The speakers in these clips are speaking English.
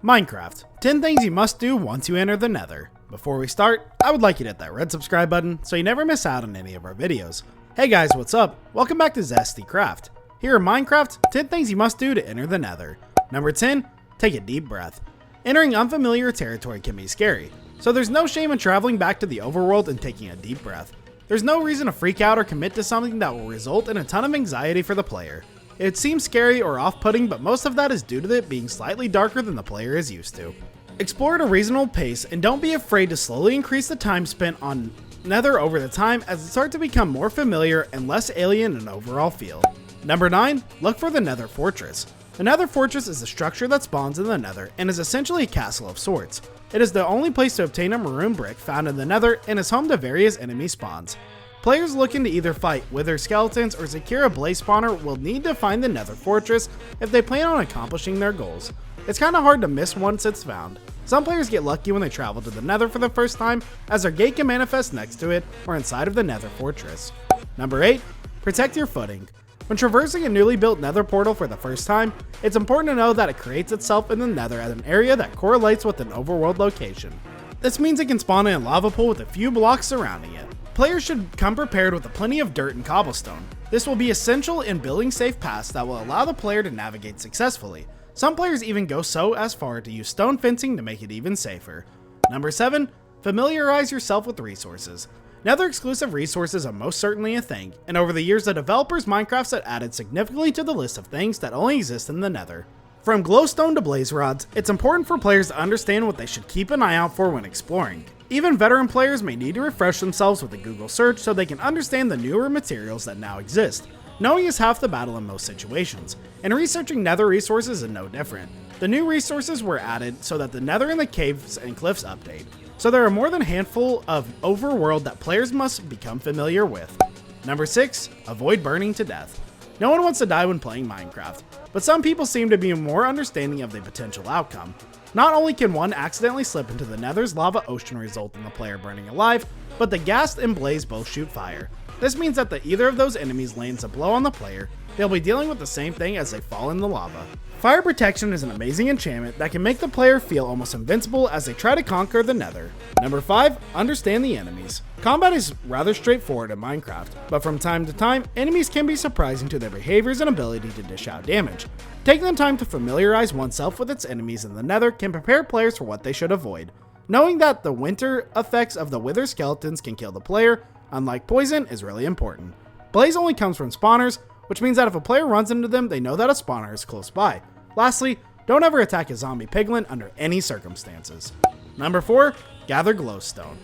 Minecraft, 10 things you must do once you enter the Nether. Before we start, I would like you to hit that red subscribe button so you never miss out on any of our videos. Hey guys, what's up? Welcome back to Zesty Craft. Here in Minecraft, 10 things you must do to enter the Nether. Number 10, take a deep breath. Entering unfamiliar territory can be scary, so there's no shame in traveling back to the overworld and taking a deep breath. There's no reason to freak out or commit to something that will result in a ton of anxiety for the player. It seems scary or off-putting, but most of that is due to it being slightly darker than the player is used to. Explore at a reasonable pace and don't be afraid to slowly increase the time spent on Nether over the time as it starts to become more familiar and less alien in overall feel. Number 9, look for the Nether Fortress. The Nether Fortress is a structure that spawns in the Nether and is essentially a castle of sorts. It is the only place to obtain a maroon brick found in the Nether and is home to various enemy spawns. Players looking to either fight wither skeletons or secure a blaze spawner will need to find the Nether Fortress if they plan on accomplishing their goals. It's kinda hard to miss once it's found. Some players get lucky when they travel to the Nether for the first time, as their gate can manifest next to it or inside of the Nether Fortress. Number 8, protect your footing. When traversing a newly built Nether portal for the first time, it's important to know that it creates itself in the Nether at an area that correlates with an overworld location. This means it can spawn in a lava pool with a few blocks surrounding it. Players should come prepared with plenty of dirt and cobblestone. This will be essential in building safe paths that will allow the player to navigate successfully. Some players even go so as far to use stone fencing to make it even safer. Number 7, familiarize yourself with resources. Nether exclusive resources are most certainly a thing, and over the years the developers Minecraft have added significantly to the list of things that only exist in the Nether. From glowstone to blaze rods, it's important for players to understand what they should keep an eye out for when exploring. Even veteran players may need to refresh themselves with a Google search so they can understand the newer materials that now exist. Knowing is half the battle in most situations, and researching Nether resources is no different. The new resources were added so that the Nether and the caves and cliffs update, so there are more than a handful of overworld that players must become familiar with. Number 6, avoid burning to death. No one wants to die when playing Minecraft, but some people seem to be more understanding of the potential outcome. Not only can one accidentally slip into the Nether's lava ocean result in the player burning alive, but the ghast and blaze both shoot fire. This means that either of those enemies lands a blow on the player, they'll be dealing with the same thing as they fall in the lava. Fire protection is an amazing enchantment that can make the player feel almost invincible as they try to conquer the Nether. Number 5, understand the enemies. Combat is rather straightforward in Minecraft, but from time to time, enemies can be surprising to their behaviors and ability to dish out damage. Taking the time to familiarize oneself with its enemies in the Nether can prepare players for what they should avoid. Knowing that the winter effects of the wither skeletons can kill the player, unlike poison, is really important. Blaze only comes from spawners, which means that if a player runs into them, they know that a spawner is close by. Lastly, don't ever attack a zombie piglin under any circumstances. Number 4, gather glowstone.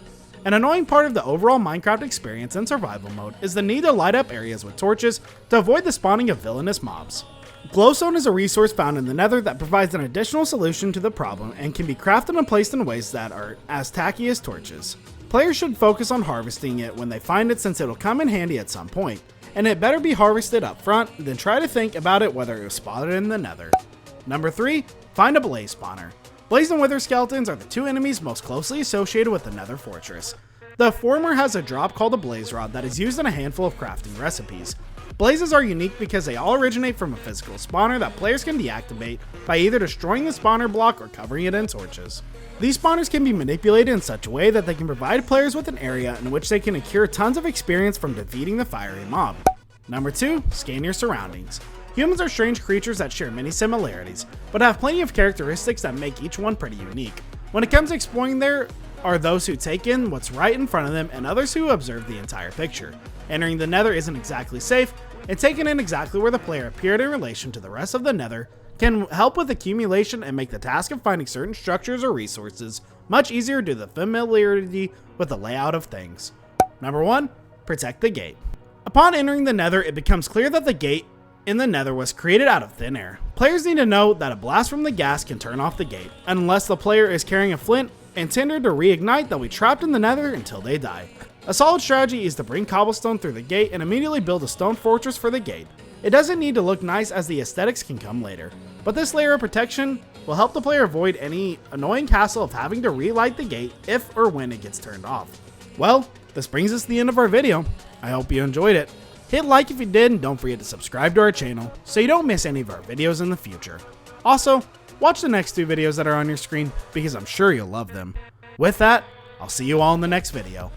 An annoying part of the overall Minecraft experience in survival mode is the need to light up areas with torches to avoid the spawning of villainous mobs. Glowstone is a resource found in the Nether that provides an additional solution to the problem and can be crafted and placed in ways that are as tacky as torches. Players should focus on harvesting it when they find it since it'll come in handy at some point, and it better be harvested up front than try to think about it whether it was spotted in the Nether. Number 3, find a blaze spawner. Blaze and wither skeletons are the two enemies most closely associated with the Nether Fortress. The former has a drop called a blaze rod that is used in a handful of crafting recipes. Blazes are unique because they all originate from a physical spawner that players can deactivate by either destroying the spawner block or covering it in torches. These spawners can be manipulated in such a way that they can provide players with an area in which they can accrue tons of experience from defeating the fiery mob. Number 2, scan your surroundings. Humans are strange creatures that share many similarities, but have plenty of characteristics that make each one pretty unique. When it comes to exploring, there are those who take in what's right in front of them and others who observe the entire picture. Entering the Nether isn't exactly safe, and taking in exactly where the player appeared in relation to the rest of the Nether can help with accumulation and make the task of finding certain structures or resources much easier due to the familiarity with the layout of things. Number 1, protect the gate. Upon entering the Nether, it becomes clear that the gate in the Nether was created out of thin air. Players need to know that a blast from the gas can turn off the gate. Unless the player is carrying a flint and tinder to reignite, they'll be trapped in the Nether until they die. A solid strategy is to bring cobblestone through the gate and immediately build a stone fortress for the gate. It doesn't need to look nice as the aesthetics can come later, but this layer of protection will help the player avoid any annoying hassle of having to relight the gate if or when it gets turned off. Well, this brings us to the end of our video. I hope you enjoyed it. Hit like if you did and don't forget to subscribe to our channel so you don't miss any of our videos in the future. Also, watch the next 2 videos that are on your screen because I'm sure you'll love them. With that, I'll see you all in the next video.